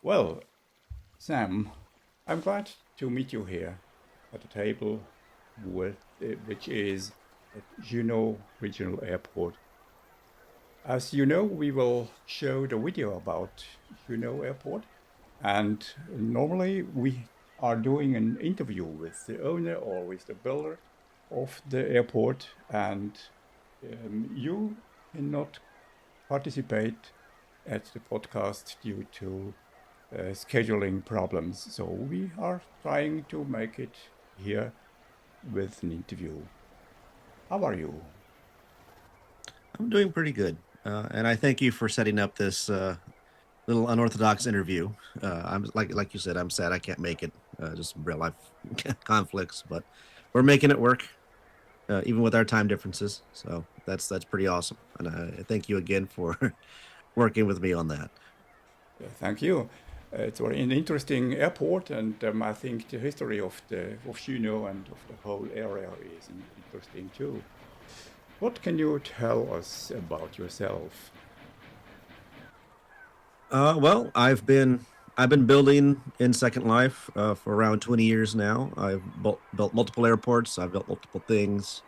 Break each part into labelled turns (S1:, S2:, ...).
S1: Well, Sam, I'm glad to meet you here at the table, which is at Juneau Regional Airport. As you know, we will show the video about Juneau Airport, and normally we are doing an interview with the owner or with the builder of the airport, and you cannot participate at the podcast due to scheduling problems. So we are trying to make it here with an interview. How are you?
S2: I'm doing pretty good. And I thank you for setting up this little unorthodox interview. I'm like you said, I'm sad I can't make it. Just some real life conflicts, but we're making it work, even with our time differences. So that's pretty awesome. And I thank you again for working with me on that.
S1: Thank you. It's very an interesting airport, and I think the history of the of Juneau and of the whole area is interesting too. What can you tell us about yourself?
S2: Well, I've been building in Second Life for around 20 years now. I've built multiple airports. I've built multiple things.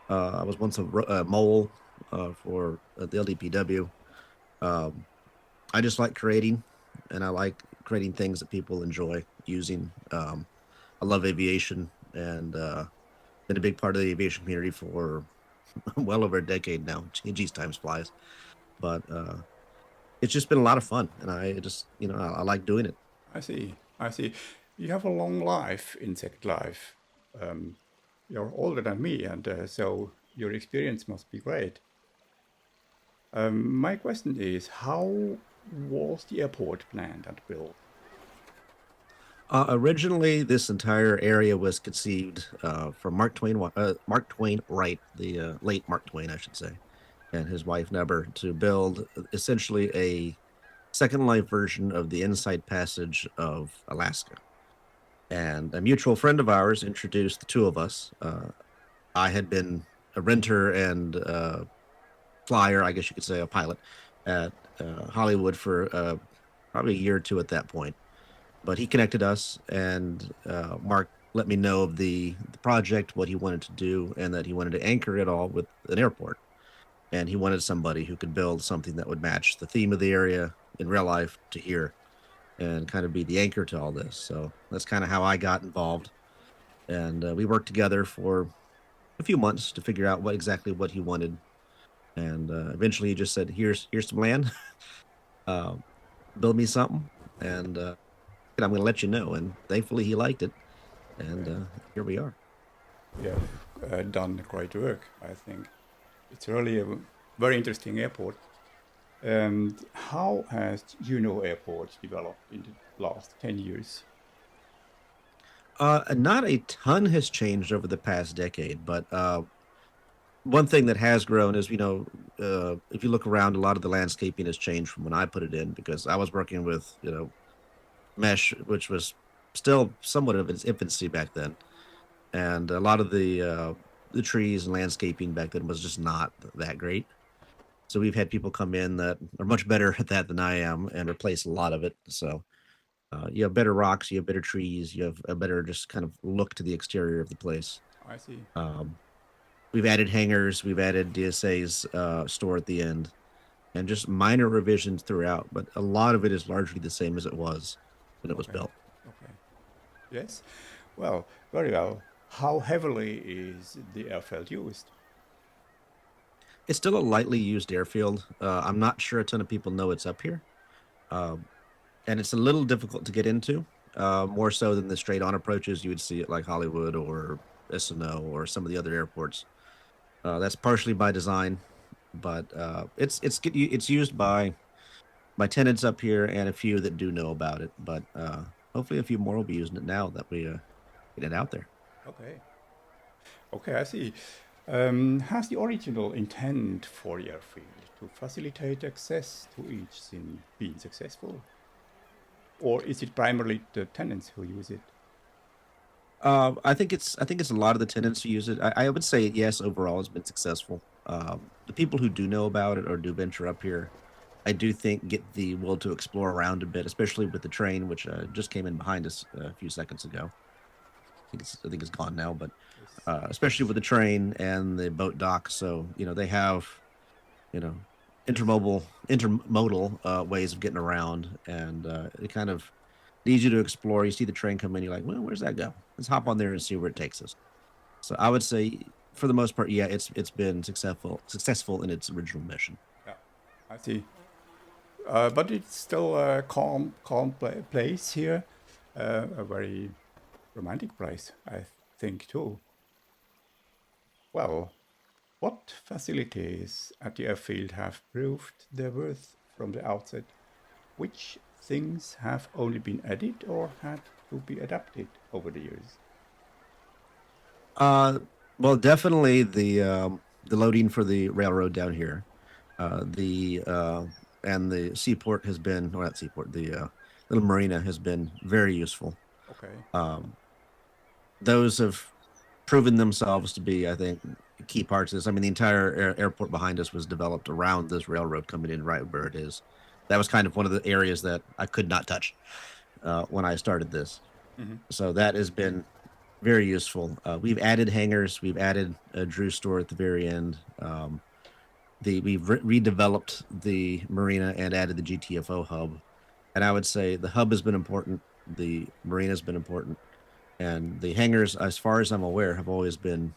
S2: I was once a mole for the LDPW. Um, I just like creating, and I like creating things that people enjoy using. I love aviation, and been a big part of the aviation community for well over a decade now. Geez, times flies, but it's just been a lot of fun, and I just I like doing it.
S1: I see. I see. You have a long life, insect life. Um, you're older than me, and so your experience must be great. My question is, how was the airport planned and built?
S2: Originally, this entire area was conceived for Mark Twain Wright, the late Mark Twain, I should say, and his wife Neber, to build essentially a Second Life version of the Inside Passage of Alaska. And a mutual friend of ours introduced the two of us. I had been a renter and flyer, I guess you could say, a pilot at Hollywood for probably a year or two at that point. But he connected us, and Mark let me know of the project, what he wanted to do, and that he wanted to anchor it all with an airport. And he wanted somebody who could build something that would match the theme of the area in real life to here and kind of be the anchor to all this. So that's kind of how I got involved. And we worked together for a few months to figure out what he wanted. And eventually he just said, here's some land, uh, build me something. And I'm going to let you know. And thankfully he liked it. And
S1: Okay.
S2: here we are.
S1: You have done great work, I think. It's really a very interesting airport. How has Juneau Airport developed in the last 10 years?
S2: Not a ton has changed over the past decade, but one thing that has grown is, if you look around, a lot of the landscaping has changed from when I put it in because I was working with, mesh, which was still somewhat of its infancy back then, and a lot of the trees and landscaping back then was just not that great. So we've had people come in that are much better at that than I am and replace a lot of it. So you have better rocks, you have better trees, you have a better just kind of look to the exterior of the place.
S1: I see.
S2: Um, we've added hangars, we've added DSA's store at the end, and just minor revisions throughout. But a lot of it is largely the same as it was when it was
S1: Okay.
S2: built.
S1: Okay. Yes. Well, very well. How heavily is the airfield used?
S2: It's still a lightly used airfield. I'm not sure a ton of people know it's up here, um, and it's a little difficult to get into. More so than the straight on approaches you would see at like Hollywood or SNO or some of the other airports. That's partially by design, but it's used by tenants up here and a few that do know about it. But hopefully, a few more will be using it now that we get it out there.
S1: Okay. Okay, I see. Has the original intent for the airfield to facilitate access to each scene been successful? Or is it primarily the tenants who use it?
S2: I think it's a lot of the tenants who use it. I would say yes, overall, it's been successful. The people who do know about it or do venture up here, I do think get the will to explore around a bit, especially with the train, which just came in behind us a few seconds ago. I think it's gone now, but
S1: Yes.
S2: especially with the train and the boat dock. So they have you know intermodal ways of getting around, and it kind of needs you to explore. You see the train come in, you're like, well, where's that go? Let's hop
S1: Yeah.
S2: on there and see where it takes us. So I would say, for the most part, yeah, it's been successful in its original mission.
S1: Yeah. I see. But it's still a calm place here. A very romantic place, I think too. Well, what facilities at the airfield have proved their worth from the outset? Which things have only been added or had to be adapted over the years?
S2: Uh, well, definitely the loading for the railroad down here, the and the seaport has been, or not seaport, the little marina has been very useful.
S1: Okay.
S2: Um, those have proven themselves to be, I think, key parts of this. I mean, the entire airport behind us was developed around this railroad coming in right where it is. That was kind of one of the areas that I could not touch when I started this.
S1: Hmm.
S2: So that has been very useful. We've added hangars. We've added a Drew store at the very end. We've redeveloped the marina and added the GTFO hub. And I would say the hub has been important. The marina has been important, and the hangars, as far as I'm aware, have always been.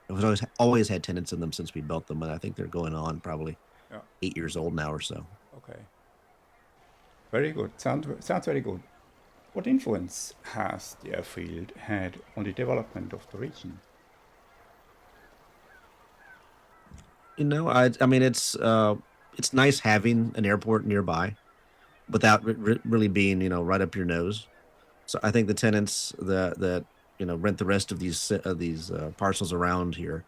S2: It was always had tenants in them since we built them, and I think they're going on probably
S1: Yeah.
S2: 8 years old now or so.
S1: Okay. Very good. Sounds very good. What influence has the airfield had on the development of the region?
S2: I mean, it's nice having an airport nearby without really being right up your nose. So I think the tenants that rent the rest of these parcels around here,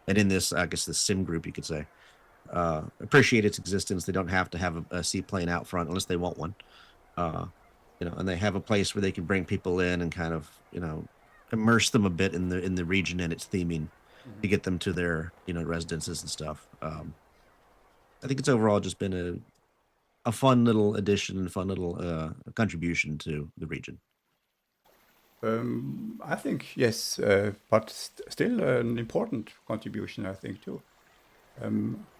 S2: and in this, I guess, the sim group, you could say, appreciate its existence. They don't have to have a seaplane out front unless they want one. Uh, and they have a place where they can bring people in and kind of immerse them a bit in the region and its theming
S1: Hmm.
S2: to get them to their residences and stuff. I think it's overall just been a fun little addition, fun little contribution to the region.
S1: I think yes, but still an important contribution, I think too.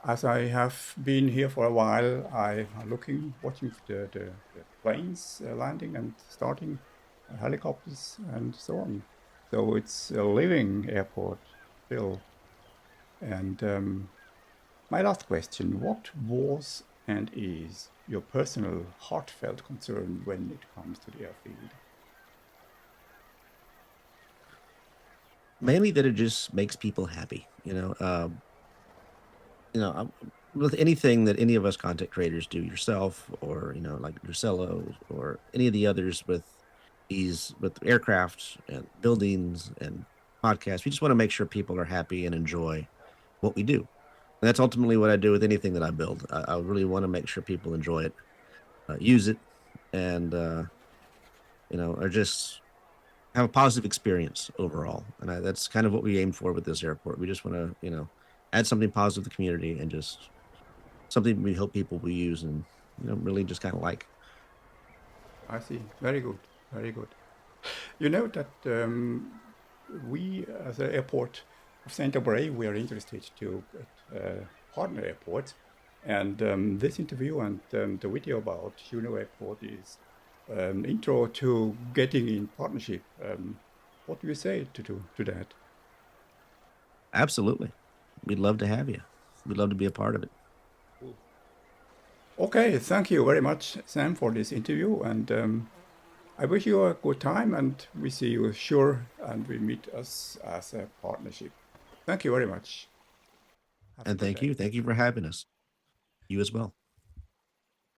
S1: As I have been here for a while, I am watching the planes landing and starting, helicopters and so on. So it's a living airport still. And my last question, what was and is your personal heartfelt concern when it comes to the airfield?
S2: Mainly that it just makes people happy. With anything that any of us content creators do, yourself or like Drusello or any of the others with aircraft and buildings and podcasts, we just want to make sure people are happy and enjoy what we do. And that's ultimately what I do with anything that I build. I really want to make sure people enjoy it, use it, and or just have a positive experience overall. And that's kind of what we aim for with this airport. We just want to add something positive to the community and just something we hope people will use and really just kind of like.
S1: I see. Very good. Very good. You know that we, as an airport of Santa Bray, we are interested to get partner airports. And this interview and the video about Juneau Airport is intro to getting in partnership. What do you say to that?
S2: Absolutely, we'd love to have you. We'd love to be a part of it.
S1: Cool. Okay, thank you very much, Sam, for this interview. And I wish you a good time and we see you sure and we meet us as a partnership. Thank you very much. Have a
S2: And
S1: good
S2: thank
S1: day.
S2: you for having us. You as well.